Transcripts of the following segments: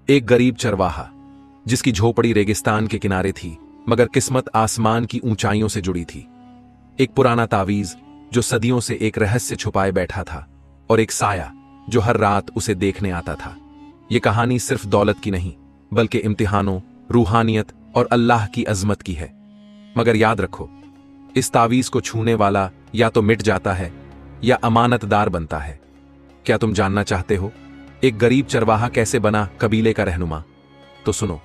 एक गरीब चरवाहा जिसकी झोपड़ी रेगिस्तान के किनारे थी, मगर किस्मत आसमान की ऊंचाइयों से जुड़ी थी। एक पुराना तावीज जो सदियों से एक रहस्य छुपाए बैठा था, और एक साया जो हर रात उसे देखने आता था। यह कहानी सिर्फ दौलत की नहीं, बल्कि इम्तिहानों, रूहानियत और अल्लाह की अजमत की है। मगर याद रखो, इस तावीज को छूने वाला या तो मिट जाता है या अमानतदार बनता है। क्या तुम जानना चाहते हो एक गरीब चरवाहा कैसे बना कबीले का रहनुमा? तो सुनो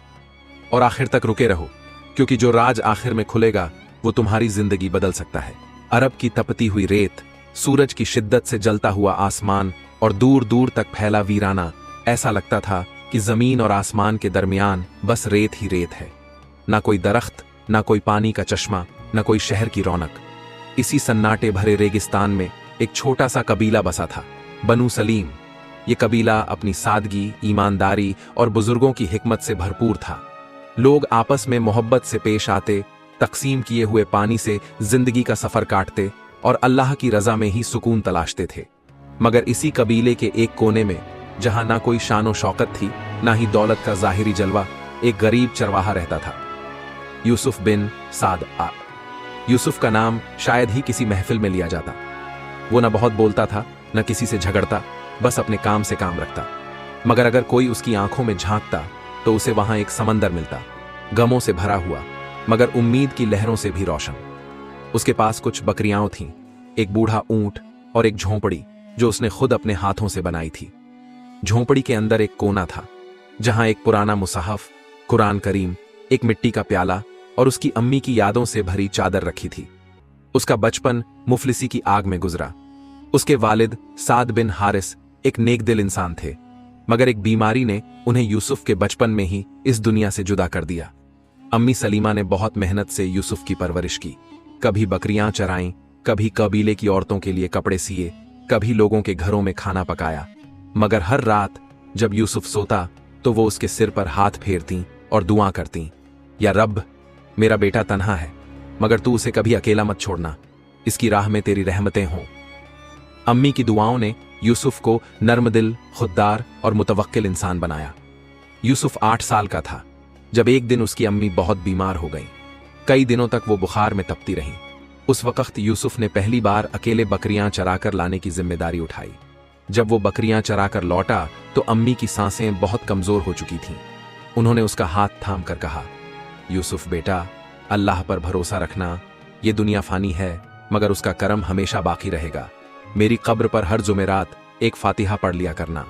और आखिर तक रुके रहो, क्योंकि जो राज आखिर में खुलेगा वो तुम्हारी जिंदगी बदल सकता है। अरब की तपती हुई रेत, सूरज की शिद्दत से जलता हुआ आसमान और दूर दूर तक फैला वीराना। ऐसा लगता था कि जमीन और आसमान के दरमियान बस रेत ही रेत है। ना कोई दरख्त, ना कोई पानी का चश्मा, ना कोई शहर की रौनक। इसी सन्नाटे भरे रेगिस्तान में एक छोटा सा कबीला बसा था, बनु सलीम। ये कबीला अपनी सादगी, ईमानदारी और बुजुर्गों की हिकमत से भरपूर था। लोग आपस में मोहब्बत से पेश आते, तकसीम किए हुए पानी से जिंदगी का सफर काटते और अल्लाह की रजा में ही सुकून तलाशते थे। मगर इसी कबीले के एक कोने में, जहां ना कोई शानो शौकत थी, ना ही दौलत का जाहिरी जलवा, एक गरीब चरवाहा रहता था, यूसुफ बिन साद आ। यूसुफ का नाम शायद ही किसी महफिल में लिया जाता। वो न बहुत बोलता था, न किसी से झगड़ता, बस अपने काम से काम रखता। मगर अगर कोई उसकी आंखों में झांकता तो उसे वहां एक समंदर मिलता, गमों से भरा हुआ, मगर उम्मीद की लहरों से भी रोशन। उसके पास कुछ बकरियां थीं, एक बूढ़ा ऊंट और एक झोंपड़ी जो उसने खुद अपने हाथों से बनाई थी। झोंपड़ी के अंदर एक कोना था, जहां एक पुराना मुसाहफ, कुरान करीम, एक मिट्टी का प्याला और उसकी अम्मी की यादों से भरी चादर रखी थी। उसका बचपन मुफलिसी की आग में गुजरा। उसके वालिद साद बिन हारिस एक नेकदिल इंसान थे, मगर एक बीमारी ने उन्हें यूसुफ के बचपन में ही इस दुनिया से जुदा कर दिया। अम्मी सलीमा ने बहुत मेहनत से यूसुफ की परवरिश की। कभी बकरियां चराईं, कभी कबीले की औरतों के लिए कपड़े सिए, कभी लोगों के घरों में खाना पकाया। मगर हर रात जब यूसुफ सोता तो वो उसके सिर पर हाथ फेरती और दुआ करती, या रब, मेरा बेटा तन्हा है, मगर तू उसे कभी अकेला मत छोड़ना, इसकी राह में तेरी रहमतें हों। अम्मी की दुआओं ने यूसुफ को नर्मदिल, खुददार और मुतवक्किल इंसान बनाया। यूसुफ 8 साल का था जब एक दिन उसकी अम्मी बहुत बीमार हो गई। कई दिनों तक वो बुखार में तपती रहीं। उस वक्त यूसुफ ने पहली बार अकेले बकरियां चराकर लाने की जिम्मेदारी उठाई। जब वो बकरियां चराकर लौटा तो अम्मी की सांसें बहुत कमजोर हो चुकी थीं। उन्होंने उसका हाथ थाम कर कहा, यूसुफ बेटा, अल्लाह पर भरोसा रखना। ये दुनिया फानी है, मगर उसका करम हमेशा बाकी रहेगा। मेरी कब्र पर हर जुमेरात एक फातिहा पढ़ लिया करना।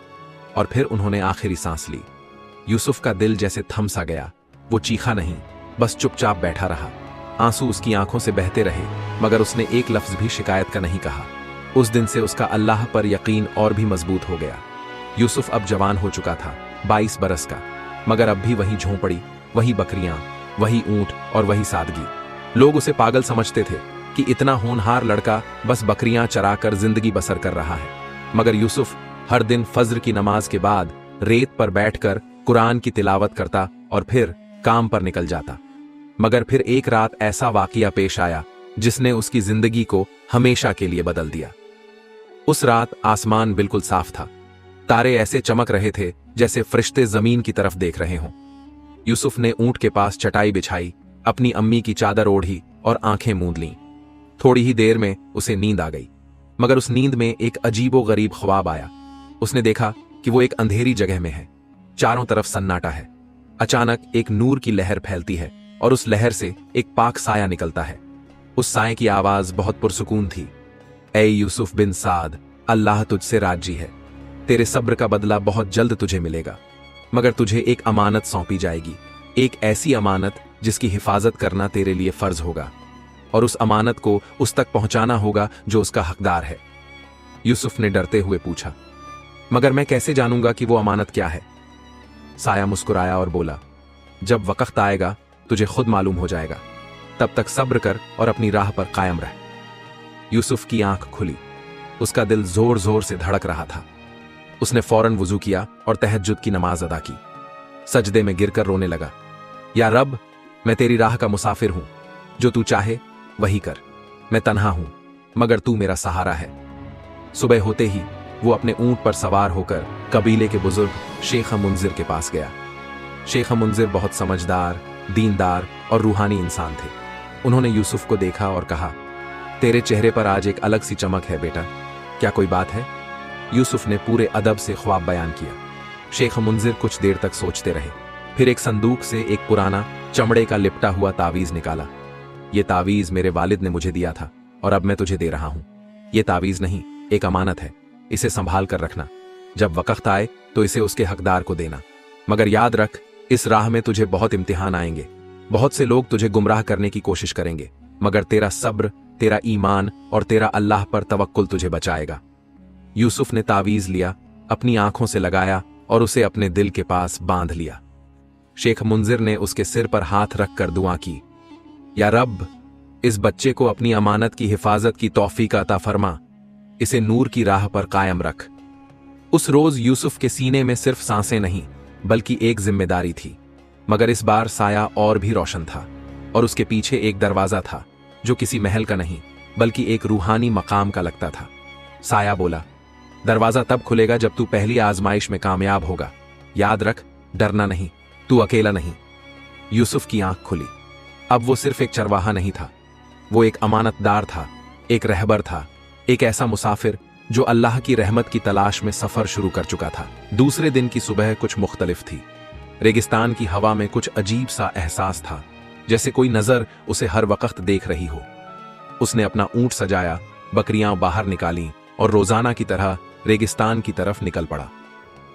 और फिर उन्होंने आखिरी सांस ली। यूसुफ का दिल जैसे थम सा गया। वो चीखा नहीं, बस चुपचाप बैठा रहा। आंसू उसकी आंखों से बहते रहे, मगर उसने एक लफ्ज भी शिकायत का नहीं कहा। उस दिन से उसका अल्लाह पर यकीन और भी मजबूत हो गया। यूसुफ अब जवान हो चुका था, 22 बरस का, मगर अब भी वही झोंपड़ी, वही बकरियां, वही ऊंट और वही सादगी। लोग उसे पागल समझते थे कि इतना होनहार लड़का बस बकरियां चराकर जिंदगी बसर कर रहा है। मगर यूसुफ हर दिन फज्र की नमाज के बाद रेत पर बैठकर कुरान की तिलावत करता और फिर काम पर निकल जाता। मगर फिर एक रात ऐसा वाकया पेश आया जिसने उसकी जिंदगी को हमेशा के लिए बदल दिया। उस रात आसमान बिल्कुल साफ था। तारे ऐसे चमक रहे थे जैसे फरिश्ते जमीन की तरफ देख रहे हों। यूसुफ ने ऊंट के पास चटाई बिछाई, अपनी अम्मी की चादर ओढ़ी और आंखें मूंद लीं। थोड़ी ही देर में उसे नींद आ गई, मगर उस नींद में एक अजीबो गरीब ख्वाब आया। उसने देखा कि वो एक अंधेरी जगह में है, चारों तरफ सन्नाटा है। अचानक एक नूर की लहर फैलती है और उस लहर से एक पाक साया निकलता है। उस साए की आवाज बहुत पुरसुकून थी, ऐ यूसुफ बिन साद, अल्लाह तुझसे राजी है। तेरे सब्र का बदला बहुत जल्द तुझे मिलेगा, मगर तुझे एक अमानत सौंपी जाएगी, एक ऐसी अमानत जिसकी हिफाजत करना तेरे लिए फर्ज होगा, और उस अमानत को उस तक पहुंचाना होगा जो उसका हकदार है। यूसुफ ने डरते हुए पूछा, मगर मैं कैसे जानूंगा कि वो अमानत क्या है? साया मुस्कुराया और बोला, जब वक्त आएगा तुझे खुद मालूम हो जाएगा, तब तक सब्र कर और अपनी राह पर कायम रह। यूसुफ की आंख खुली। उसका दिल जोर जोर से धड़क रहा था। उसने फौरन वुजू किया और तहज्जुद की नमाज अदा की। सजदे में गिरकर रोने लगा, या रब, मैं तेरी राह का मुसाफिर हूं, जो तू चाहे वही कर। मैं तन्हा हूं, मगर तू मेरा सहारा है। सुबह होते ही वो अपने ऊंट पर सवार होकर कबीले के बुजुर्ग शेख मुंजिर के पास गया। शेख मुंजिर बहुत समझदार, दीनदार और रूहानी इंसान थे। उन्होंने यूसुफ को देखा और कहा, तेरे चेहरे पर आज एक अलग सी चमक है बेटा, क्या कोई बात है? यूसुफ ने पूरे अदब से ख्वाब बयान किया। शेख मुंजिर कुछ देर तक सोचते रहे, फिर एक संदूक से एक पुराना चमड़े का लिपटा हुआ तावीज निकाला। ये तावीज मेरे वालिद ने मुझे दिया था और अब मैं तुझे दे रहा हूं। ये तावीज नहीं, एक अमानत है, इसे संभाल कर रखना। जब वक्त आए तो इसे उसके हकदार को देना, मगर याद रख, इस राह में तुझे बहुत इम्तिहान आएंगे। बहुत से लोग तुझे गुमराह करने की कोशिश करेंगे, मगर तेरा सब्र, तेरा ईमान और तेरा अल्लाह पर तवक्कुल तुझे बचाएगा। यूसुफ ने तावीज लिया, अपनी आंखों से लगाया और उसे अपने दिल के पास बांध लिया। शेख मुंजिर ने उसके सिर पर हाथ रखकर दुआ की, या रब, इस बच्चे को अपनी अमानत की हिफाजत की तौफीक अता फरमा, इसे नूर की राह पर कायम रख। उस रोज यूसुफ के सीने में सिर्फ सांसें नहीं, बल्कि एक जिम्मेदारी थी, मगर इस बार साया और भी रोशन था, और उसके पीछे एक दरवाजा था जो किसी महल का नहीं, बल्कि एक रूहानी मकाम का लगता था। साया बोला, दरवाजा तब खुलेगा जब तू पहली आजमाइश में कामयाब होगा। याद रख, डरना नहीं, तू अकेला नहीं। यूसुफ की आंख खुली। अब वो सिर्फ एक चरवाहा नहीं था, वो एक अमानतदार था, एक रहबर था, एक ऐसा मुसाफिर जो अल्लाह की रहमत की तलाश में सफर शुरू कर चुका था। दूसरे दिन की सुबह कुछ मुख्तलिफ थी। रेगिस्तान की हवा में कुछ अजीब सा एहसास था, जैसे कोई नजर उसे हर वक्त देख रही हो। उसने अपना ऊंट सजाया, बकरियां बाहर निकाली और रोजाना की तरह रेगिस्तान की तरफ निकल पड़ा।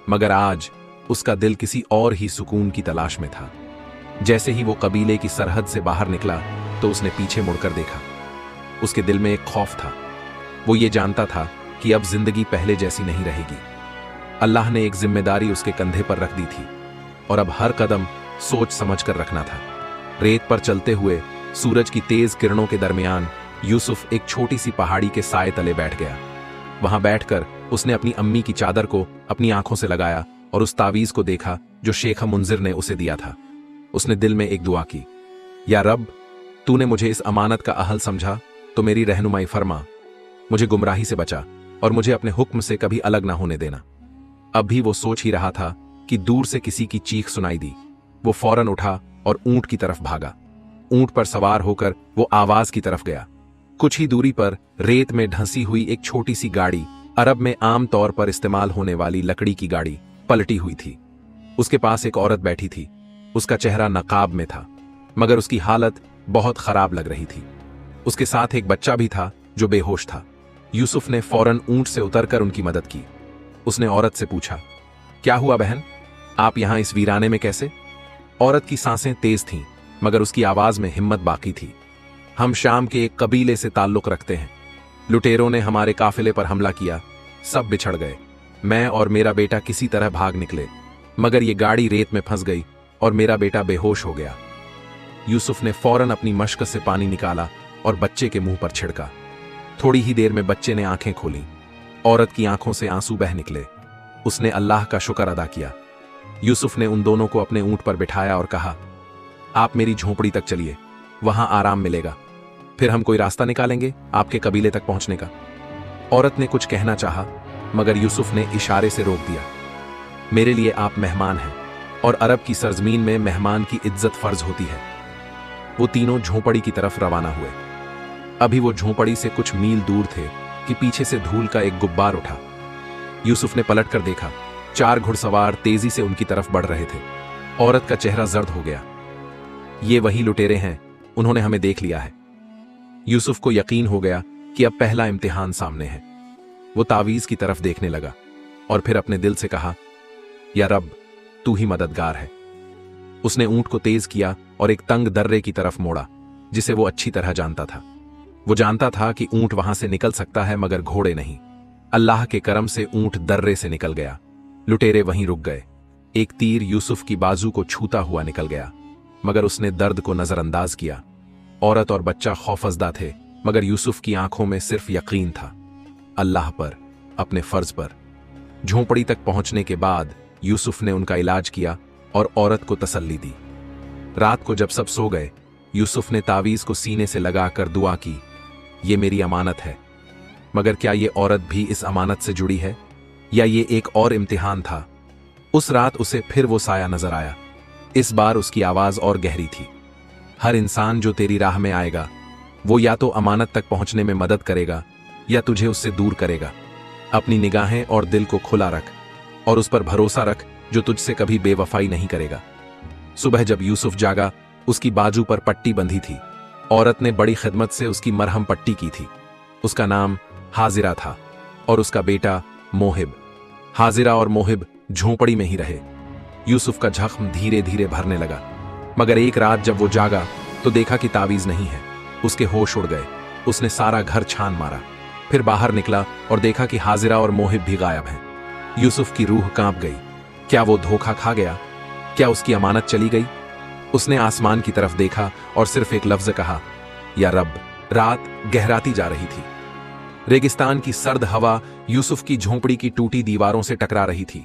मगर आज उसका दिल किसी और ही सुकून की तलाश में था। जैसे ही वो कबीले की सरहद से बाहर निकला तो उसने पीछे मुड़कर देखा। उसके दिल में एक खौफ था। वो ये जानता था कि अब जिंदगी पहले जैसी नहीं रहेगी। अल्लाह ने एक जिम्मेदारी उसके कंधे पर रख दी थी और अब हर कदम सोच समझ कर रखना था। रेत पर चलते हुए सूरज की तेज किरणों के दरमियान यूसुफ एक छोटी सी पहाड़ी के साए तले बैठ गया। वहां बैठकर उसने अपनी अम्मी की चादर को अपनी आंखों से लगाया और उस तावीज को देखा जो शेख मुंजिर ने उसे दिया था। उसने दिल में एक दुआ की, या रब, तूने मुझे इस अमानत का अहल समझा तो मेरी रहनुमाई फरमा, मुझे गुमराही से बचा और मुझे अपने हुक्म से कभी अलग ना होने देना। अब भी वो सोच ही रहा था कि दूर से किसी की चीख सुनाई दी। वो फौरन उठा और ऊंट की तरफ भागा। ऊंट पर सवार होकर वो आवाज की तरफ गया। कुछ ही दूरी पर रेत में ढंसी हुई एक छोटी सी गाड़ी, अरब में आम तौर पर इस्तेमाल होने वाली लकड़ी की गाड़ी, पलटी हुई थी। उसके पास एक औरत बैठी थी। उसका चेहरा नकाब में था, मगर उसकी हालत बहुत खराब लग रही थी। उसके साथ एक बच्चा भी था जो बेहोश था। यूसुफ ने फौरन ऊंट से उतरकर उनकी मदद की। उसने औरत से पूछा, क्या हुआ बहन, आप यहां इस वीराने में कैसे? औरत की सांसें तेज थीं, मगर उसकी आवाज में हिम्मत बाकी थी। हम शाम के एक कबीले से ताल्लुक रखते हैं। लुटेरों ने हमारे काफिले पर हमला किया, सब बिछड़ गए। मैं और मेरा बेटा किसी तरह भाग निकले, मगर ये गाड़ी रेत में फंस गई और मेरा बेटा बेहोश हो गया। यूसुफ ने फौरन अपनी मशक से पानी निकाला और बच्चे के मुंह पर छिड़का। थोड़ी ही देर में बच्चे ने आंखें खोली। औरत की आंखों से आंसू बह निकले। उसने अल्लाह का शुक्र अदा किया। यूसुफ ने उन दोनों को अपने ऊंट पर बिठाया और कहा, आप मेरी झोपड़ी तक चलिए, वहां आराम मिलेगा, फिर हम कोई रास्ता निकालेंगे आपके कबीले तक पहुंचने का। औरत ने कुछ कहना चाहा, मगर यूसुफ ने इशारे से रोक दिया। मेरे लिए आप मेहमान हैं और अरब की सरजमीन में मेहमान की इज्जत फर्ज होती है। वो तीनों झोपड़ी की तरफ रवाना हुए। अभी वो झोपड़ी से कुछ मील दूर थे कि पीछे से धूल का एक गुब्बार उठा। यूसुफ ने पलट कर देखा, 4 घुड़सवार तेजी से उनकी तरफ बढ़ रहे थे। औरत का चेहरा जर्द हो गया। ये वही लुटेरे हैं, उन्होंने हमें देख लिया है। यूसुफ को यकीन हो गया कि अब पहला इम्तिहान सामने है। वो तावीज की तरफ देखने लगा और फिर अपने दिल से कहा, या रब, तू ही मददगार है। उसने ऊंट को तेज किया और एक तंग दर्रे की तरफ मोड़ा, जिसे वो अच्छी तरह जानता था। वो जानता था कि ऊंट वहां से निकल सकता है, मगर घोड़े नहीं। अल्लाह के करम से ऊंट दर्रे से निकल गया। लुटेरे वहीं रुक गए। एक तीर यूसुफ की बाजू को छूता हुआ निकल गया, मगर उसने दर्द को नजरअंदाज किया। औरत और बच्चा खौफजदा थे, मगर यूसुफ की आंखों में सिर्फ यकीन था, अल्लाह पर, अपने फर्ज पर। झोंपड़ी तक पहुंचने के बाद यूसुफ ने उनका इलाज किया और औरत को तसल्ली दी। रात को जब सब सो गए, यूसुफ ने तावीज को सीने से लगाकर दुआ की, ये मेरी अमानत है, मगर क्या ये औरत भी इस अमानत से जुड़ी है? या ये एक और इम्तिहान था। उस रात उसे फिर वो साया नजर आया। इस बार उसकी आवाज और गहरी थी। हर इंसान जो तेरी राह में आएगा वो या तो अमानत तक पहुंचने में मदद करेगा या तुझे उससे दूर करेगा। अपनी निगाहें और दिल को खुला रख और उस पर भरोसा रख जो तुझसे कभी बेवफाई नहीं करेगा। सुबह जब यूसुफ जागा, उसकी बाजू पर पट्टी बंधी थी। औरत ने बड़ी खिदमत से उसकी मरहम पट्टी की थी। उसका नाम हाजिरा था और उसका बेटा मोहिब। हाजिरा और मोहिब झोंपड़ी में ही रहे। यूसुफ का जख्म धीरे धीरे भरने लगा, मगर एक रात जब वो जागा तो देखा कि तावीज नहीं है। उसके होश उड़ गए। उसने सारा घर छान मारा, फिर बाहर निकला और देखा कि हाजिरा और मोहिब भी गायब हैं। यूसुफ की रूह कांप गई। क्या वो धोखा खा गया? क्या उसकी अमानत चली गई? उसने आसमान की तरफ देखा और सिर्फ एक लफ्ज कहा, या रब। रात गहराती जा रही थी। रेगिस्तान की सर्द हवा यूसुफ की झोंपड़ी की टूटी दीवारों से टकरा रही थी,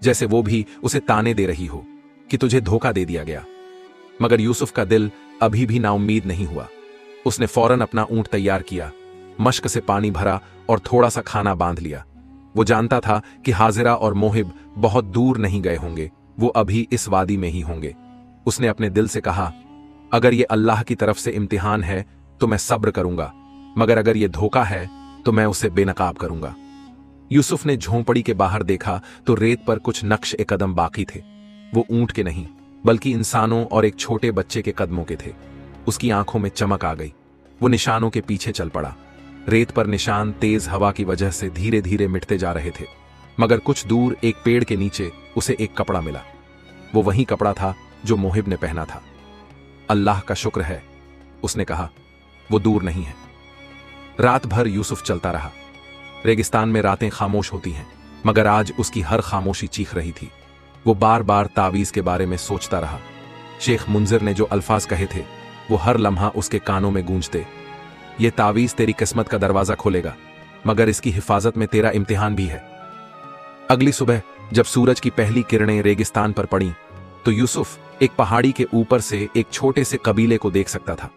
जैसे वो भी उसे ताने दे रही हो कि तुझे धोखा दे दिया गया। मगर यूसुफ का दिल अभी भी नाउम्मीद नहीं हुआ। उसने फौरन अपना ऊंट तैयार किया, मश्क से पानी भरा और थोड़ा सा खाना बांध लिया। वो जानता था कि हाजिरा और मोहिब बहुत दूर नहीं गए होंगे, वो अभी इस वादी में ही होंगे। उसने अपने दिल से कहा, अगर ये अल्लाह की तरफ से इम्तिहान है तो मैं सब्र करूंगा, मगर अगर ये धोखा है तो मैं उसे बेनकाब करूंगा। यूसुफ ने झोंपड़ी के बाहर देखा तो रेत पर कुछ नक्श ए कदम बाकी थे। वो ऊंट के नहीं बल्कि इंसानों और एक छोटे बच्चे के कदमों के थे। उसकी आंखों में चमक आ गई। वो निशानों के पीछे चल पड़ा। रेत पर निशान तेज हवा की वजह से धीरे धीरे मिटते जा रहे थे, मगर कुछ दूर एक पेड़ के नीचे उसे एक कपड़ा मिला। वो वही कपड़ा था जो मोहिब ने पहना था। अल्लाह का शुक्र है, उसने कहा, वो दूर नहीं है। रात भर यूसुफ चलता रहा। रेगिस्तान में रातें खामोश होती हैं, मगर आज उसकी हर खामोशी चीख रही थी। वो बार बार तावीज के बारे में सोचता रहा। शेख मुंजिर ने जो अल्फाज कहे थे वो हर लम्हा उसके कानों में गूंजते। ये तावीज तेरी किस्मत का दरवाजा खोलेगा, मगर इसकी हिफाजत में तेरा इम्तिहान भी है। अगली सुबह जब सूरज की पहली किरणें रेगिस्तान पर पड़ी तो यूसुफ एक पहाड़ी के ऊपर से एक छोटे से कबीले को देख सकता था।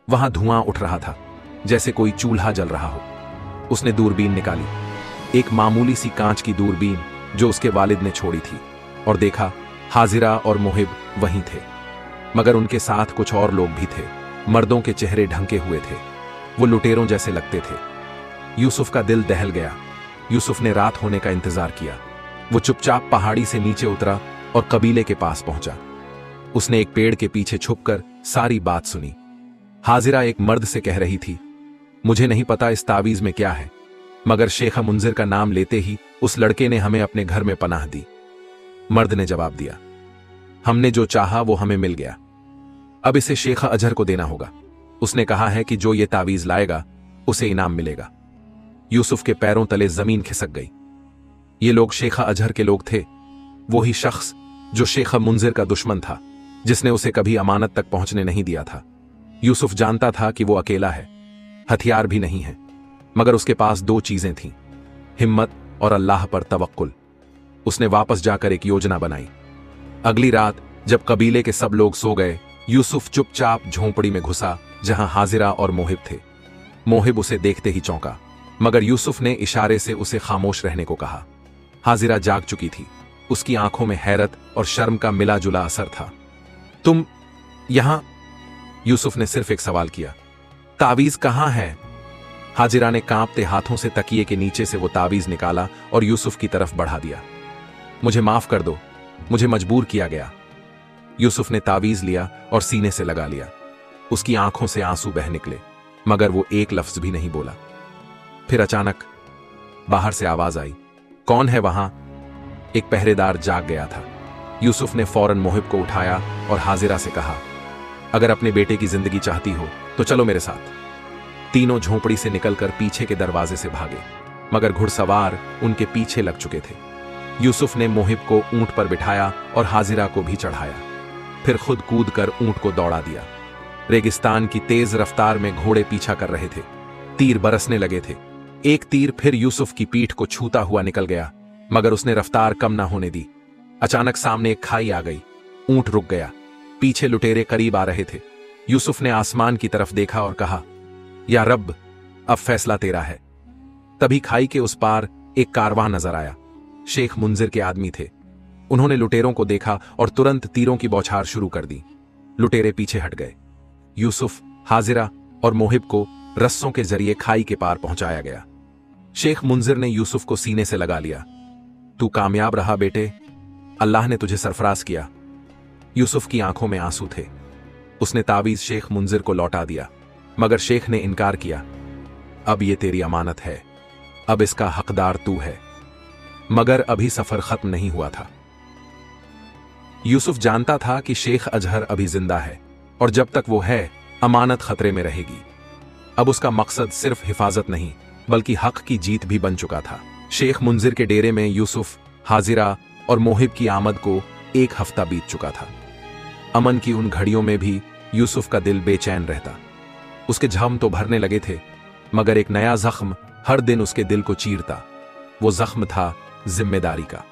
वहां धुआं उठ रहा था, जैसे कोई चूल्हा जल रहा हो। उसने दूरबीन निकाली, एक मामूली सी कांच की दूरबीन जो उसके वालिद ने छोड़ी थी, और देखा हाजिरा और मोहिब वहीं थे, मगर उनके साथ कुछ और लोग भी थे। मर्दों के चेहरे ढंके हुए थे। वो लुटेरों जैसे लगते थे। यूसुफ का दिल दहल गया। यूसुफ ने रात होने का इंतजार किया। वो चुपचाप पहाड़ी से नीचे उतरा और कबीले के पास पहुंचा। उसने एक पेड़ के पीछे छुपकर सारी बात सुनी। हाजिरा एक मर्द से कह रही थी, मुझे नहीं पता इस तावीज में क्या है, मगर शेख मुंजिर का नाम लेते ही उस लड़के ने हमें अपने घर में पनाह दी। मर्द ने जवाब दिया, हमने जो चाहा वो हमें मिल गया, अब इसे शेख अजहर को देना होगा। उसने कहा है कि जो ये तावीज लाएगा उसे इनाम मिलेगा। यूसुफ के पैरों तले जमीन खिसक गई। ये लोग शेख अजहर के लोग थे, वो ही शख्स जो शेख मुंजिर का दुश्मन था, जिसने उसे कभी अमानत तक पहुंचने नहीं दिया था। यूसुफ जानता था कि वो अकेला है, हथियार भी नहीं है, मगर उसके पास दो चीजें थीं, हिम्मत और अल्लाह पर तवक्कुल। उसने वापस जाकर एक योजना बनाई। अगली रात जब कबीले के सब लोग सो गए, यूसुफ चुपचाप झोंपड़ी में घुसा जहां हाजिरा और मोहिब थे। मोहिब उसे देखते ही चौंका, मगर यूसुफ ने इशारे से उसे खामोश रहने को कहा। हाजिरा जाग चुकी थी। उसकी आंखों में हैरत और शर्म का मिला जुला असर था। तुम यहां? यूसुफ ने सिर्फ एक सवाल किया, तावीज कहां है? हाजिरा ने कांपते हाथों से तकिए के नीचे से वो तावीज निकाला और यूसुफ की तरफ बढ़ा दिया। मुझे माफ कर दो, मुझे मजबूर किया गया। यूसुफ ने तावीज लिया और सीने से लगा लिया। उसकी आंखों से आंसू बह निकले, मगर वो एक लफ्ज भी नहीं बोला। फिर अचानक बाहर से आवाज आई, कौन है वहां? एक पहरेदार जाग गया था। यूसुफ ने फौरन मोहिब को उठाया और हाजिरा से कहा, अगर अपने बेटे की जिंदगी चाहती हो तो चलो मेरे साथ। तीनों झोंपड़ी से निकलकर पीछे के दरवाजे से भागे, मगर घुड़सवार उनके पीछे लग चुके थे। यूसुफ ने मोहिब को ऊंट पर बिठाया और हाजिरा को भी चढ़ाया, फिर खुद कूदकर ऊंट को दौड़ा दिया। रेगिस्तान की तेज रफ्तार में घोड़े पीछा कर रहे थे। तीर बरसने लगे थे। एक तीर फिर यूसुफ की पीठ को छूता हुआ निकल गया, मगर उसने रफ्तार कम ना होने दी। अचानक सामने एक खाई आ गई। ऊंट रुक गया। पीछे लुटेरे करीब आ रहे थे। यूसुफ ने आसमान की तरफ देखा और कहा, या रब, अब फैसला तेरा है। तभी खाई के उस पार एक कारवां नजर आया। शेख मुंजिर के आदमी थे। उन्होंने लुटेरों को देखा और तुरंत तीरों की बौछार शुरू कर दी। लुटेरे पीछे हट गए। यूसुफ, हाजिरा और मोहिब को रस्सों के जरिए खाई के पार पहुंचाया गया। शेख मुंजिर ने यूसुफ को सीने से लगा लिया। तू कामयाब रहा बेटे, अल्लाह ने तुझे सरफराज किया। यूसुफ की आंखों में आंसू थे। उसने तावीज शेख मुंजिर को लौटा दिया, मगर शेख ने इनकार किया। अब ये तेरी अमानत है, अब इसका हकदार तू है। मगर अभी सफर खत्म नहीं हुआ था। यूसुफ जानता था कि शेख अजहर अभी जिंदा है और जब तक वो है, अमानत खतरे में रहेगी। अब उसका मकसद सिर्फ हिफाजत नहीं, बल्कि हक की जीत भी बन चुका था। शेख मुंजिर के डेरे में यूसुफ, हाजिरा और मोहिब की आमद को 1 हफ्ता बीत चुका था। अमन की उन घड़ियों में भी यूसुफ का दिल बेचैन रहता। उसके झम तो भरने लगे थे, मगर एक नया जख्म हर दिन उसके दिल को चीरता। वो जख्म था जिम्मेदारी का।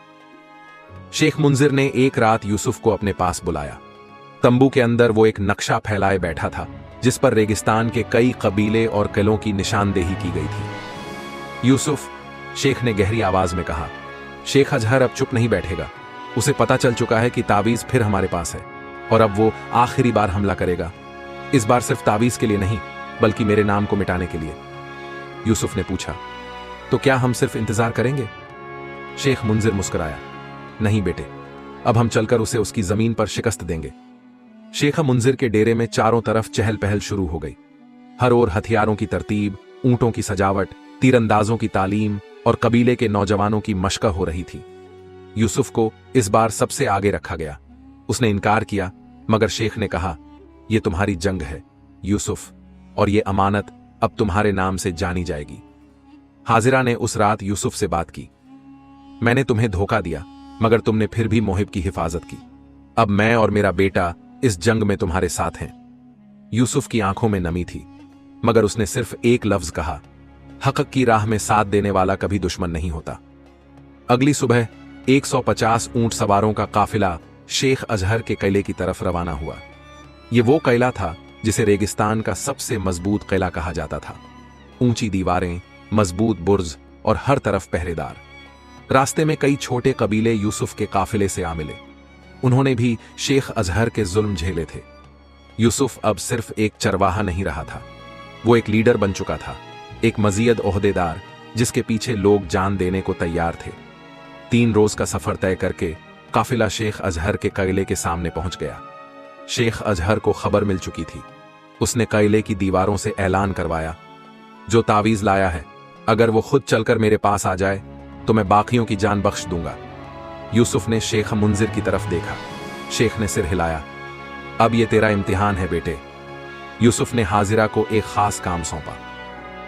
शेख मुंजिर ने एक रात यूसुफ को अपने पास बुलाया। तंबू के अंदर वो एक नक्शा फैलाए बैठा था, जिस पर रेगिस्तान के कई कबीले और किलों की निशानदेही की गई थी। यूसुफ, शेख ने गहरी आवाज में कहा, शेख अजहर अब चुप नहीं बैठेगा। उसे पता चल चुका है कि तावीज फिर हमारे पास है और अब वो आखिरी बार हमला करेगा। इस बार सिर्फ तावीज के लिए नहीं, बल्कि मेरे नाम को मिटाने के लिए। यूसुफ ने पूछा, तो क्या हम सिर्फ इंतजार करेंगे? शेख मुंजिर मुस्कुराया, नहीं बेटे, अब हम चलकर उसे उसकी जमीन पर शिकस्त देंगे। शेख मुंजिर के डेरे में चारों तरफ चहल पहल शुरू हो गई। हर ओर हथियारों की तरतीब, ऊंटों की सजावट, तीरंदाजों की तालीम और कबीले के नौजवानों की मशक हो रही थी। यूसुफ को इस बार सबसे आगे रखा गया। उसने इनकार किया, मगर शेख ने कहा, यह तुम्हारी जंग है यूसुफ, और यह अमानत अब तुम्हारे नाम से जानी जाएगी। हाजिरा ने उस रात यूसुफ से बात की, मैंने तुम्हें धोखा दिया, मगर तुमने फिर भी मोहिब की हिफाजत की। अब मैं और मेरा बेटा इस जंग में तुम्हारे साथ हैं। यूसुफ की आंखों में नमी थी, मगर उसने सिर्फ एक लफ्ज कहा, हक की राह में साथ देने वाला कभी दुश्मन नहीं होता। अगली सुबह 150 ऊंट सवारों का काफिला शेख अजहर के किले की तरफ रवाना हुआ। यह वो किला था जिसे रेगिस्तान का सबसे मजबूत किला कहा जाता था। ऊंची दीवारें, मजबूत बुर्ज और हर तरफ पहरेदार। रास्ते में कई छोटे कबीले यूसुफ के काफिले से आ मिले। उन्होंने भी शेख अजहर के जुल्म झेले थे। यूसुफ अब सिर्फ एक चरवाहा नहीं रहा था, वो एक लीडर बन चुका था, एक मजीद ओहदेदार जिसके पीछे लोग जान देने को तैयार थे। 3 रोज का सफर तय करके काफिला शेख अजहर के किले के सामने पहुंच गया। शेख अजहर को खबर मिल चुकी थी। उसने किले की दीवारों से ऐलान करवाया, जो तावीज लाया है, अगर वो खुद चलकर मेरे पास आ जाए तो मैं बाकियों की जान बख्श दूंगा। यूसुफ ने शेख मुंजिर की तरफ देखा। शेख ने सिर हिलाया, अब ये तेरा इम्तिहान है बेटे। यूसुफ ने हाजिरा को एक खास काम सौंपा।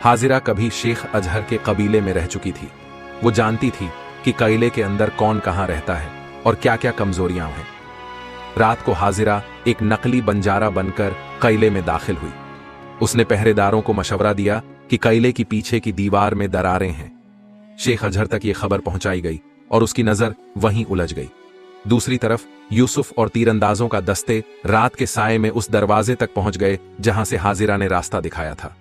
हाजिरा कभी शेख अजहर के कबीले में रह चुकी थी। वो जानती थी कि किले के अंदर कौन कहां रहता है और क्या क्या कमजोरियां हैं। रात को हाजिरा एक नकली बंजारा बनकर किले में दाखिल हुई। उसने पहरेदारों को मशवरा दिया कि किले की पीछे की दीवार में दरारें हैं। शेख अजहर तक ये खबर पहुंचाई गई और उसकी नजर वहीं उलझ गई। दूसरी तरफ यूसुफ और तीरंदाजों का दस्ते रात के साये में उस दरवाजे तक पहुंच गए जहां से हाजिरा ने रास्ता दिखाया था।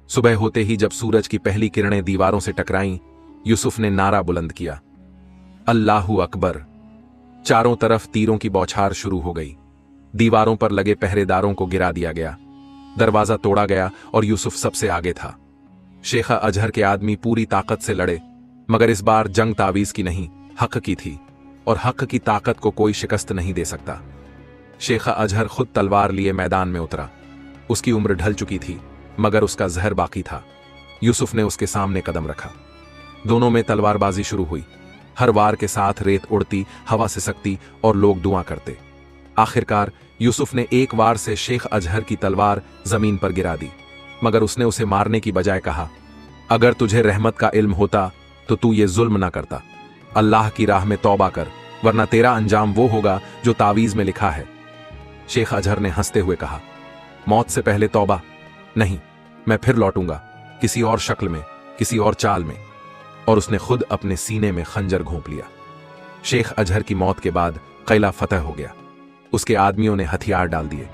सुबह होते ही जब सूरज की पहली किरणें दीवारों से टकराईं, यूसुफ ने नारा बुलंद किया, अल्लाहू अकबर। चारों तरफ तीरों की बौछार शुरू हो गई। दीवारों पर लगे पहरेदारों को गिरा दिया गया। दरवाजा तोड़ा गया और यूसुफ सबसे आगे था। शेख अजहर के आदमी पूरी ताकत से लड़े, मगर इस बार जंग तावीज की नहीं, हक की थी, और हक की ताकत को कोई शिकस्त नहीं दे सकता। शेख अजहर खुद तलवार लिए मैदान में उतरा। उसकी उम्र ढल चुकी थी, मगर उसका जहर बाकी था। यूसुफ ने उसके सामने कदम रखा। दोनों में तलवारबाजी शुरू हुई। हर वार के साथ रेत उड़ती, हवा सिसकती और लोग दुआ करते। आखिरकार यूसुफ ने एक वार से शेख अजहर की तलवार जमीन पर गिरा दी, मगर उसने उसे मारने की बजाय कहा, अगर तुझे रहमत का इल्म होता तो तू ये जुल्म ना करता। अल्लाह की राह में तौबा कर, वरना तेरा अंजाम वो होगा जो तावीज में लिखा है। शेख अजहर ने हंसते हुए कहा, मौत से पहले तौबा नहीं, मैं फिर लौटूंगा, किसी और शक्ल में, किसी और चाल में। और उसने खुद अपने सीने में खंजर घोंप लिया। शेख अजहर की मौत के बाद किला फतह हो गया। उसके आदमियों ने हथियार डाल दिए।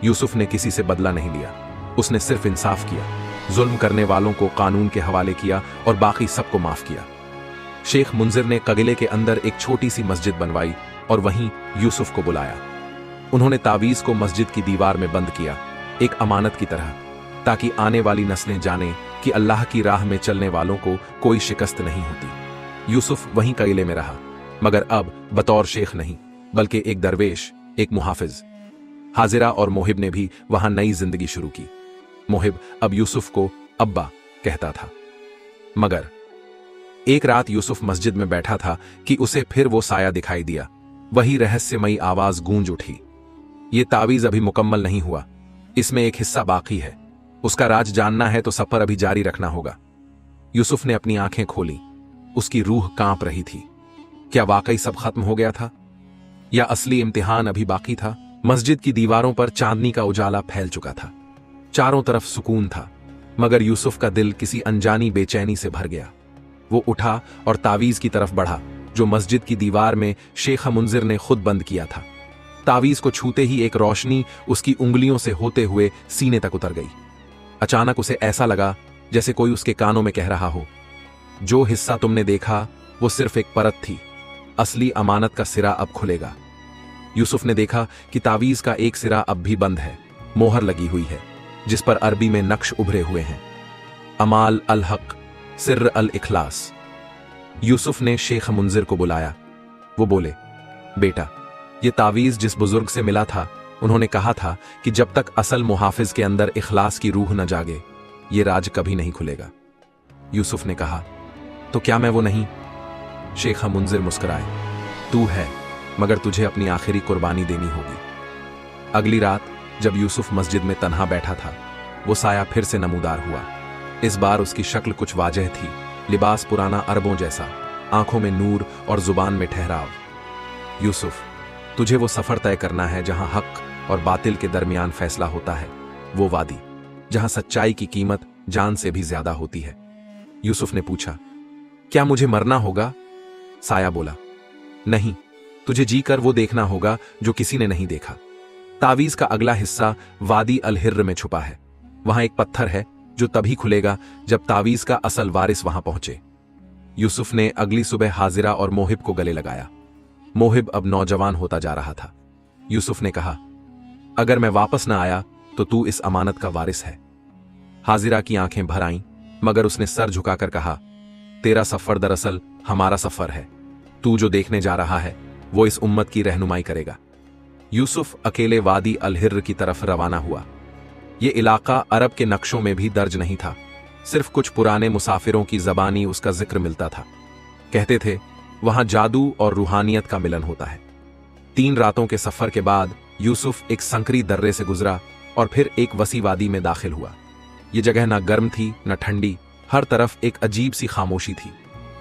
यूसुफ ने किसी से बदला नहीं लिया। उसने सिर्फ इंसाफ किया, जुल्म करने वालों को कानून के हवाले किया और बाकी सबको माफ किया। शेख मुंजिर ने कगिले के अंदर एक छोटी सी मस्जिद बनवाई और वहीं यूसुफ को बुलाया। उन्होंने तावीज को मस्जिद की दीवार में बंद किया, एक अमानत की तरह, ताकि आने वाली नस्लें जानें कि अल्लाह की राह में चलने वालों को कोई शिकस्त नहीं होती। यूसुफ वहीं कगिले में रहा, मगर अब बतौर शेख नहीं, बल्कि एक दरवेश, एक मुहाफिज। हाजिरा और मोहिब ने भी वहां नई जिंदगी शुरू की। मोहिब अब यूसुफ को अब्बा कहता था। मगर एक रात यूसुफ मस्जिद में बैठा था कि उसे फिर वो साया दिखाई दिया। वही रहस्यमयी आवाज गूंज उठी, ये तावीज अभी मुकम्मल नहीं हुआ, इसमें एक हिस्सा बाकी है। उसका राज जानना है तो सफर अभी जारी रखना होगा। यूसुफ ने अपनी आंखें खोली, उसकी रूह कांप रही थी। क्या वाकई सब खत्म हो गया था, या असली इम्तिहान अभी बाकी था? मस्जिद की दीवारों पर चांदनी का उजाला फैल चुका था, चारों तरफ सुकून था, मगर यूसुफ का दिल किसी अनजानी बेचैनी से भर गया। वो उठा और तावीज की तरफ बढ़ा, जो मस्जिद की दीवार में शेख मुंजिर ने खुद बंद किया था। तावीज को छूते ही एक रोशनी उसकी उंगलियों से होते हुए सीने तक उतर गई। अचानक उसे ऐसा लगा जैसे कोई उसके कानों में कह रहा हो, जो हिस्सा तुमने देखा वो सिर्फ एक परत थी, असली अमानत का सिरा अब खुलेगा। यूसुफ ने देखा कि तावीज का एक सिरा अब भी बंद है, मोहर लगी हुई है, जिस पर अरबी में नक्श उभरे हुए हैं, अमाल अल हक, सिर्र अल इखलास। यूसुफ ने शेख मुंजिर को बुलाया। वो बोले, बेटा, ये तावीज जिस बुजुर्ग से मिला था, उन्होंने कहा था कि जब तक असल मुहाफिज के अंदर इखलास की रूह न जागे, ये राज कभी नहीं खुलेगा। यूसुफ ने कहा, तो क्या मैं वो नहीं? शेख मुंजिर मुस्कुराए, तू है, मगर तुझे अपनी आखिरी कुर्बानी देनी होगी। अगली रात जब यूसुफ मस्जिद में तन्हा बैठा था, वो साया फिर से नमूदार हुआ। इस बार उसकी शक्ल कुछ वाजह थी, लिबास पुराना अरबों जैसा, आंखों में नूर और जुबान में ठहराव। यूसुफ, तुझे वो सफर तय करना है जहां हक और बातिल के दरमियान फैसला होता है, वो वादी जहां सच्चाई की कीमत जान से भी ज्यादा होती है। यूसुफ ने पूछा, क्या मुझे मरना होगा? साया बोला, नहीं, तुझे जीकर वो देखना होगा जो किसी ने नहीं देखा। तावीज का अगला हिस्सा वादी अल हिर्र में छुपा है। वहां एक पत्थर है जो तभी खुलेगा जब तावीज का असल वारिस वहां पहुंचे। यूसुफ ने अगली सुबह हाजिरा और मोहिब को गले लगाया। मोहिब अब नौजवान होता जा रहा था। यूसुफ ने कहा, अगर मैं वापस न आया तो तू इस अमानत का वारिस है। हाजिरा की आंखें भर आईं, मगर उसने सर झुकाकर कहा, तेरा सफर दरअसल हमारा सफर है। तू जो देखने जा रहा है वो इस उम्मत की रहनुमाई करेगा। यूसुफ अकेले वादी अल हिर्र की तरफ रवाना हुआ। ये इलाका अरब के नक्शों में भी दर्ज नहीं था, सिर्फ कुछ पुराने मुसाफिरों की जबानी उसका जिक्र मिलता था। कहते थे वहां जादू और रूहानियत का मिलन होता है। 3 रातों के सफर के बाद यूसुफ एक संकरी दर्रे से गुजरा और फिर एक वसी वादी में दाखिल हुआ। ये जगह ना गर्म थी न ठंडी, हर तरफ एक अजीब सी खामोशी थी।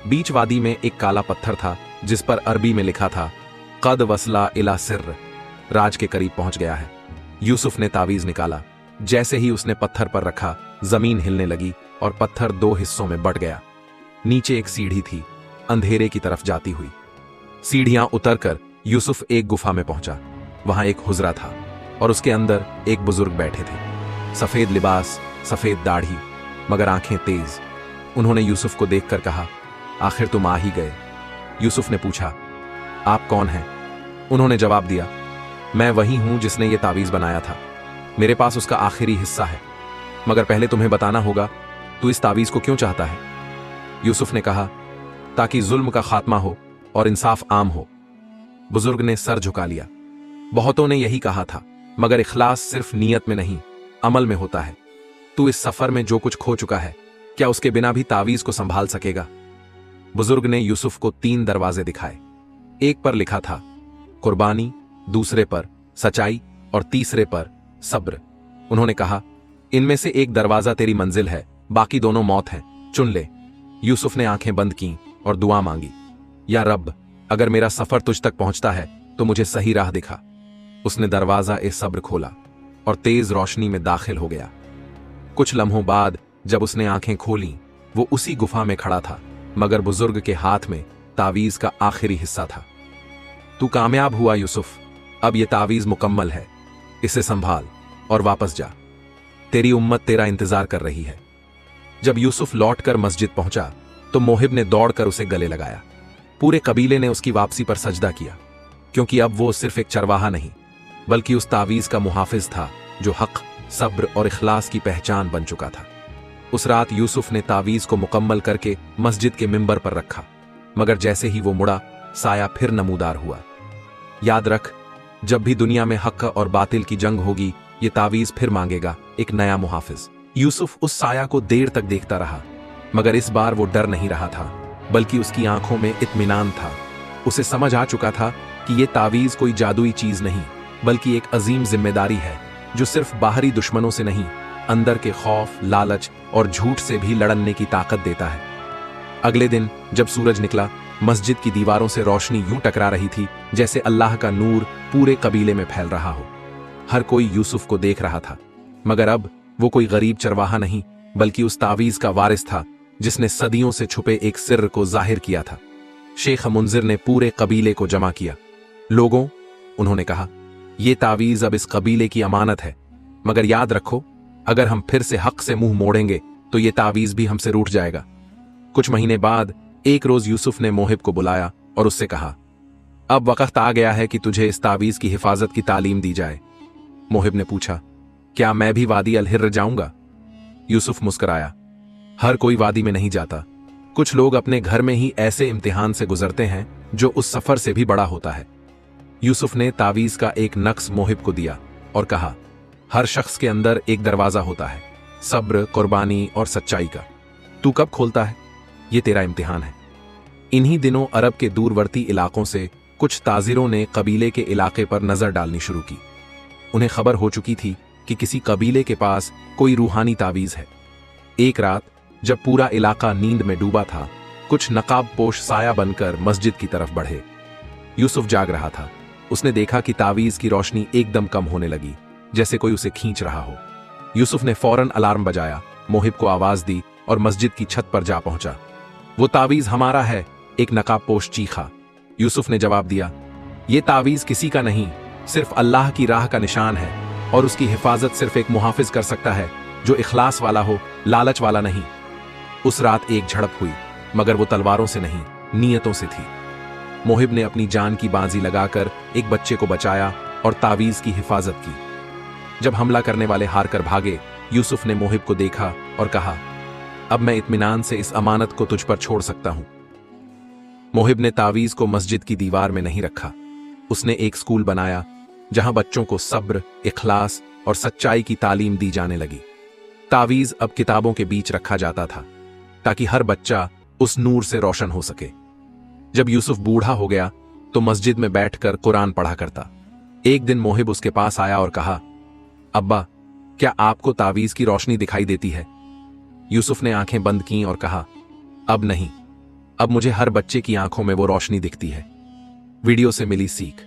बीच वादी में एक काला पत्थर था जिस पर अरबी में लिखा था, कद वसला इला सिर्र, राज के करीब पहुंच गया है। यूसुफ ने तावीज निकाला। जैसे ही उसने पत्थर पर रखा, जमीन हिलने लगी और पत्थर 2 हिस्सों में बट गया। नीचे एक सीढ़ी थी, अंधेरे की तरफ जाती हुई। सीढ़ियां उतरकर यूसुफ एक गुफा में पहुंचा। वहां एक हुजरा था और उसके अंदर एक बुजुर्ग बैठे थे। सफेद लिबास, सफेद दाढ़ी, मगर आंखें तेज। उन्होंने यूसुफ को देखकर कहा, आखिर तुम आ ही गए। यूसुफ ने पूछा, आप कौन हैं? उन्होंने जवाब दिया, मैं वही हूं जिसने ये तावीज बनाया था। मेरे पास उसका आखिरी हिस्सा है, मगर पहले तुम्हें बताना होगा तू इस तावीज को क्यों चाहता है। यूसुफ ने कहा, ताकि जुल्म का खात्मा हो और इंसाफ आम हो। बुजुर्ग ने सर झुका लिया। बहुतों ने यही कहा था, मगर इखलास सिर्फ नीयत में नहीं, अमल में होता है। तू इस सफर में जो कुछ खो चुका है, क्या उसके बिना भी तावीज को संभाल सकेगा? बुजुर्ग ने यूसुफ को 3 दरवाजे दिखाए। एक पर लिखा था कुर्बानी, दूसरे पर सच्चाई और तीसरे पर सब्र। उन्होंने कहा, इनमें से एक दरवाजा तेरी मंजिल है, बाकी दोनों मौत हैं, चुन ले। यूसुफ ने आंखें बंद की और दुआ मांगी, या रब, अगर मेरा सफर तुझ तक पहुंचता है तो मुझे सही राह दिखा। उसने दरवाजा ए सब्र खोला और तेज रोशनी में दाखिल हो गया। कुछ लम्हों बाद जब उसने आंखें खोली, वो उसी गुफा में खड़ा था, मगर बुजुर्ग के हाथ में तावीज का आखिरी हिस्सा था। तू कामयाब हुआ यूसुफ, अब ये तावीज मुकम्मल है, इसे संभाल और वापस जा। तेरी उम्मत तेरा इंतजार कर रही है। जब यूसुफ लौटकर मस्जिद पहुंचा तो मोहिब ने दौड़कर उसे गले लगाया। पूरे कबीले ने उसकी वापसी पर सजदा किया, क्योंकि अब वो सिर्फ एक चरवाहा नहीं बल्कि उस तावीज का मुहाफिज था जो हक, सब्र और इखलास की पहचान बन चुका था। उस रात यूसुफ ने तावीज को मुकम्मल करके मस्जिद के मिंबर पर रखा, मगर जैसे ही वो मुड़ा, साया फिर नमूदार हुआ। याद रख, जब भी दुनिया में हक और बातिल की जंग होगी, ये तावीज फिर मांगेगा एक नया मुहाफिज। यूसुफ उस साया को देर तक देखता रहा, मगर इस बार वो डर नहीं रहा था, बल्कि उसकी आंखों में इत्मीनान था। उसे समझ आ चुका था कि ये तावीज कोई जादुई चीज नहीं, बल्कि एक अजीम जिम्मेदारी है जो सिर्फ बाहरी दुश्मनों से नहीं, अंदर के खौफ, लालच और झूठ से भी लड़ने की ताकत देता है। अगले दिन जब सूरज निकला, मस्जिद की दीवारों से रोशनी यूं टकरा रही थी जैसे अल्लाह का नूर पूरे कबीले में फैल रहा हो। हर कोई यूसुफ को देख रहा था, मगर अब वो कोई गरीब चरवाहा नहीं बल्कि उस तावीज का वारिस था जिसने सदियों से छुपे एक सिर को जाहिर किया था। शेख मुंजिर ने पूरे कबीले को जमा किया। लोगों, उन्होंने कहा, यह तावीज अब इस कबीले की अमानत है, मगर याद रखो, अगर हम फिर से हक से मुंह मोड़ेंगे तो यह तावीज भी हमसे रूठ जाएगा। कुछ महीने बाद एक रोज यूसुफ ने मोहिब को बुलाया और उससे कहा, अब वक्त आ गया है कि तुझे इस तावीज की हिफाजत की तालीम दी जाए। मोहिब ने पूछा, क्या मैं भी वादी अल हिर्र जाऊंगा? यूसुफ मुस्कुराया, हर कोई वादी में नहीं जाता। कुछ लोग अपने घर में ही ऐसे इम्तिहान से गुजरते हैं जो उस सफर से भी बड़ा होता है। यूसुफ ने तावीज का एक नक्श मोहिब को दिया और कहा, हर शख्स के अंदर एक दरवाजा होता है, सब्र, कुर्बानी और सच्चाई का। तू कब खोलता है, ये तेरा इम्तिहान है। इन्हीं दिनों अरब के दूरवर्ती इलाकों से कुछ ताजिरों ने कबीले के इलाके पर नजर डालनी शुरू की। उन्हें खबर हो चुकी थी कि किसी कबीले के पास कोई रूहानी तावीज है। एक रात जब पूरा इलाका नींद में डूबा था, कुछ नकाब पोश साया बनकर मस्जिद की तरफ बढ़े। यूसुफ जाग रहा था। उसने देखा कि तावीज की रोशनी एकदम कम होने लगी, जैसे कोई उसे खींच रहा हो। यूसुफ ने फौरन अलार्म बजाया, मोहिब को आवाज दी और मस्जिद की छत पर जा पहुंचा। वो तावीज हमारा है, एक नकाबपोश चीखा। यूसुफ ने जवाब दिया, ये तावीज किसी का नहीं, सिर्फ अल्लाह की राह का निशान है, और उसकी हिफाजत सिर्फ एक मुहाफिज कर सकता है जो इखलास वाला हो, लालच वाला नहीं। उस रात एक झड़प हुई, मगर वो तलवारों से नहीं, नीयतों से थी। मोहिब ने अपनी जान की बाजी लगाकर एक बच्चे को बचाया और तावीज की हिफाजत की। जब हमला करने वाले हार कर भागे, यूसुफ ने मोहिब को देखा और कहा, अब मैं इत्मीनान से इस अमानत को तुझ पर छोड़ सकता हूं। मोहिब ने तावीज को मस्जिद की दीवार में नहीं रखा। उसने एक स्कूल बनाया जहां बच्चों को सब्र, इखलास और सच्चाई की तालीम दी जाने लगी। तावीज अब किताबों के बीच रखा जाता था ताकि हर बच्चा उस नूर से रोशन हो सके। जब यूसुफ बूढ़ा हो गया तो मस्जिद में बैठकर कुरान पढ़ा करता। एक दिन मोहिब उसके पास आया और कहा, अब्बा, क्या आपको तावीज की रोशनी दिखाई देती है? यूसुफ ने आंखें बंद की और कहा, अब नहीं, अब मुझे हर बच्चे की आंखों में वो रोशनी दिखती है। वीडियो से मिली सीख,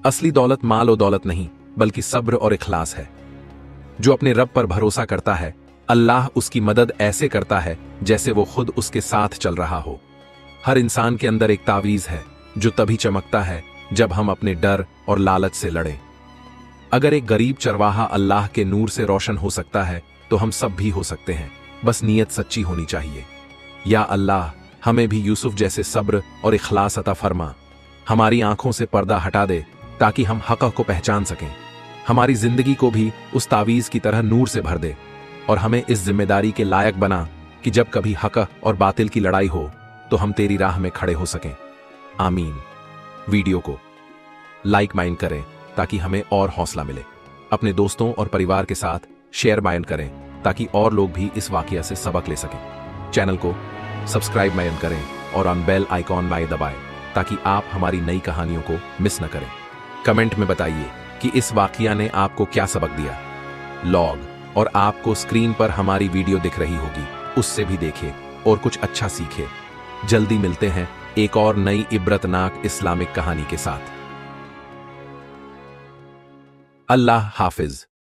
असली दौलत माल और दौलत नहीं बल्कि सब्र और इखलास है। जो अपने रब पर भरोसा करता है, अल्लाह उसकी मदद ऐसे करता है जैसे वो खुद उसके साथ चल रहा हो। हर इंसान के अंदर एक तावीज है जो तभी चमकता है जब हम अपने डर और लालच से लड़ें। अगर एक गरीब चरवाहा अल्लाह के नूर से रोशन हो सकता है तो हम सब भी हो सकते हैं, बस नीयत सच्ची होनी चाहिए। या अल्लाह, हमें भी यूसुफ जैसे सब्र और इखलास अता फरमा। हमारी आंखों से पर्दा हटा दे ताकि हम हक को पहचान सकें। हमारी जिंदगी को भी उस तावीज की तरह नूर से भर दे और हमें इस जिम्मेदारी के लायक बना कि जब कभी हक और बातिल की लड़ाई हो तो हम तेरी राह में खड़े हो सकें। आमीन। वीडियो को लाइक माइन करें ताकि हमें और हौसला मिले। अपने दोस्तों और परिवार के साथ शेयर माइन करें ताकि और लोग भी इस वाकया से सबक ले सकें। चैनल को सब्सक्राइब माइन करें और ऑन बेल आइकॉन बाय दबाएं ताकि आप हमारी नई कहानियों को मिस न करें। कमेंट में बताइए कि इस वाकया ने आपको क्या सबक दिया। लॉग और आपको स्क्रीन पर हमारी वीडियो दिख रही होगी, उससे भी देखें और कुछ अच्छा सीखें। जल्दी मिलते हैं एक और नई इब्रतनाक इस्लामिक कहानी के साथ। अल्लाह हाफिज।